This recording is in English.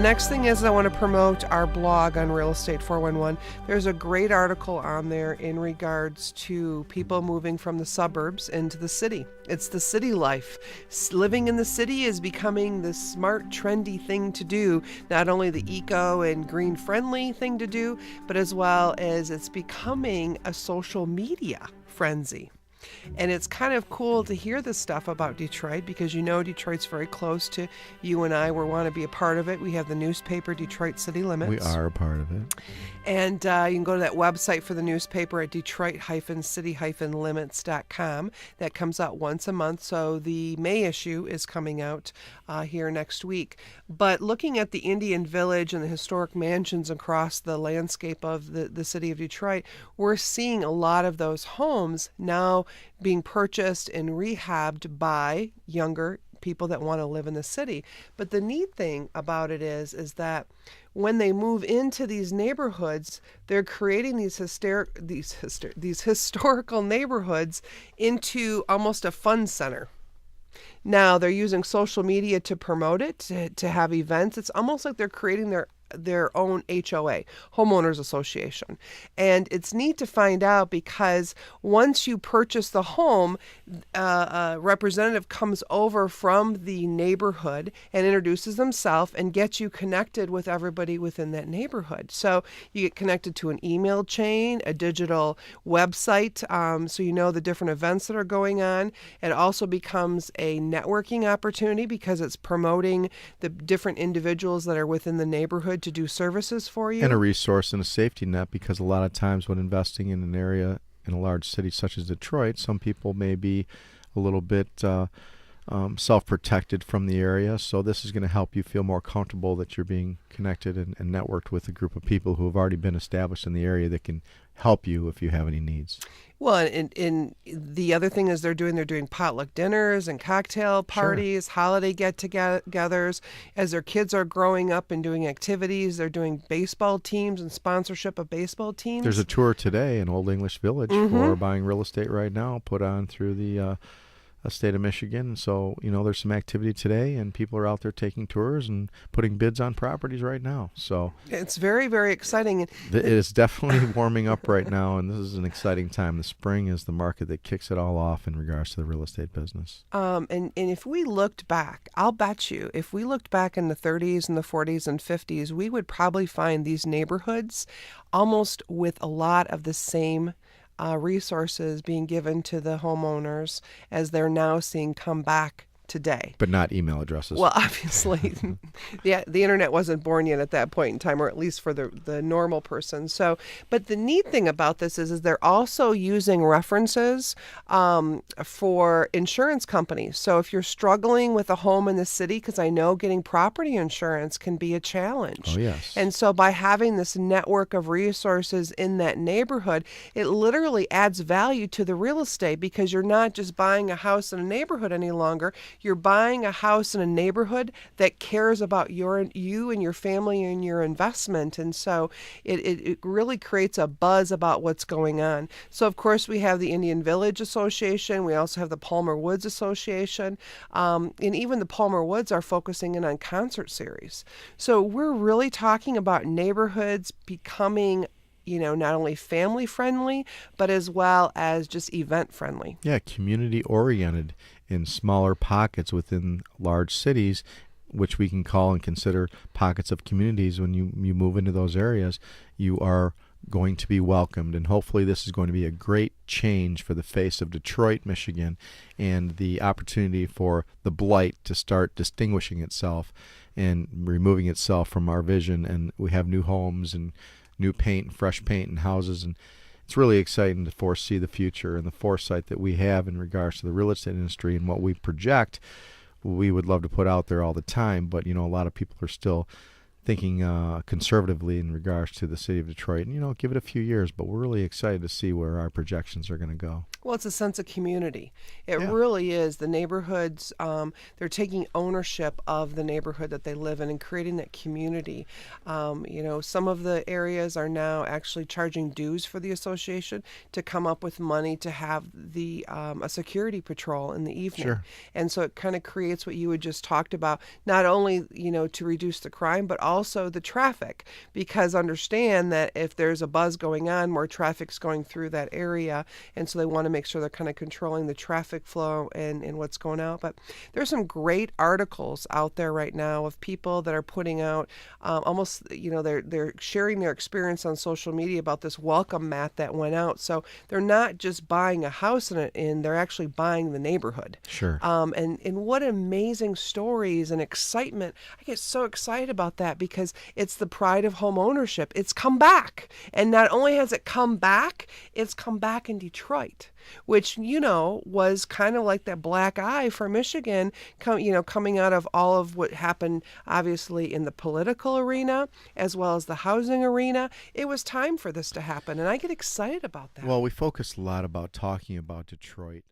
next thing is I want to promote our blog on Real Estate 411. There's a great article on there in regards to people moving from the suburbs into the city. It's the city life. Living in the city is becoming the smart, trendy thing to do. Not only the eco and green friendly thing to do, but as well as it's becoming a social media frenzy. And it's kind of cool to hear this stuff about Detroit because Detroit's very close to you and I. We want to be a part of it. We have the newspaper, Detroit City Limits. We are a part of it. And you can go to that website for the newspaper at detroit-city-limits.com. That comes out once a month. So the May issue is coming out here next week. But looking at the Indian Village and the historic mansions across the landscape of the city of Detroit, we're seeing a lot of those homes now being purchased and rehabbed by younger people that want to live in the city. But the neat thing about it is that when they move into these neighborhoods, they're creating these historical neighborhoods into almost a fun center. Now they're using social media to promote it, to have events. It's almost like they're creating their own HOA, homeowners association. And it's neat to find out because once you purchase the home, a representative comes over from the neighborhood and introduces themselves and gets you connected with everybody within that neighborhood. So you get connected to an email chain, a digital website, so you know the different events that are going on. It also becomes a networking opportunity because it's promoting the different individuals that are within the neighborhood to do services for you. And a resource and a safety net, because a lot of times when investing in an area in a large city such as Detroit, some people may be a little bit self-protected from the area. So this is going to help you feel more comfortable that you're being connected and networked with a group of people who have already been established in the area that can help you if you have any needs. Well, and the other thing is they're doing potluck dinners and cocktail parties, holiday get-togethers. As their kids are growing up and doing activities, they're doing baseball teams and sponsorship of baseball teams. There's a tour today in Old English Village for buying real estate right now, put on through the state of Michigan. So, there's some activity today, and people are out there taking tours and putting bids on properties right now. So it's very, very exciting. It is definitely warming up right now, and this is an exciting time. The spring is the market that kicks it all off in regards to the real estate business. And if we looked back, I'll bet you, if we looked back in the 30s and the 40s and 50s, we would probably find these neighborhoods almost with a lot of the same resources being given to the homeowners as they're now seeing come back today. But not email addresses. Well, obviously, the internet wasn't born yet at that point in time, or at least for the normal person. So, but the neat thing about this is they're also using references for insurance companies. So if you're struggling with a home in the city, because I know getting property insurance can be a challenge. Oh, yes. And so by having this network of resources in that neighborhood, it literally adds value to the real estate because you're not just buying a house in a neighborhood any longer. You're buying a house in a neighborhood that cares about you and your family and your investment. And so it really creates a buzz about what's going on. So, of course, we have the Indian Village Association. We also have the Palmer Woods Association. And even the Palmer Woods are focusing in on concert series. So we're really talking about neighborhoods becoming not only family friendly, but as well as just event friendly. Yeah, community oriented in smaller pockets within large cities, which we can call and consider pockets of communities. When you move into those areas, you are going to be welcomed, and hopefully this is going to be a great change for the face of Detroit, Michigan, and the opportunity for the blight to start distinguishing itself and removing itself from our vision. And we have new homes and new paint and fresh paint and houses, and it's really exciting to foresee the future and the foresight that we have in regards to the real estate industry and what we project. We would love to put out there all the time, but a lot of people are still thinking conservatively in regards to the city of Detroit. And give it a few years, but we're really excited to see where our projections are going to go. Well, it's a sense of community. It Yeah, really is. The neighborhoods, they're taking ownership of the neighborhood that they live in and creating that community. Some of the areas are now actually charging dues for the association to come up with money to have a security patrol in the evening. sure. And so it kind of creates what you had just talked about, not only, to reduce the crime, but also the traffic. Because understand that if there's a buzz going on, more traffic's going through that area. And so they want to make sure they're kind of controlling the traffic flow and what's going out. But there's some great articles out there right now of people that are putting out almost, they're sharing their experience on social media about this welcome mat that went out. So they're not just buying a house they're actually buying the neighborhood. Sure. And what amazing stories and excitement. I get so excited about that because it's the pride of home ownership. It's come back. And not only has it come back, it's come back in Detroit, which, was kind of like that black eye for Michigan, coming out of all of what happened, obviously, in the political arena as well as the housing arena. It was time for this to happen, and I get excited about that. Well, we focus a lot about talking about Detroit.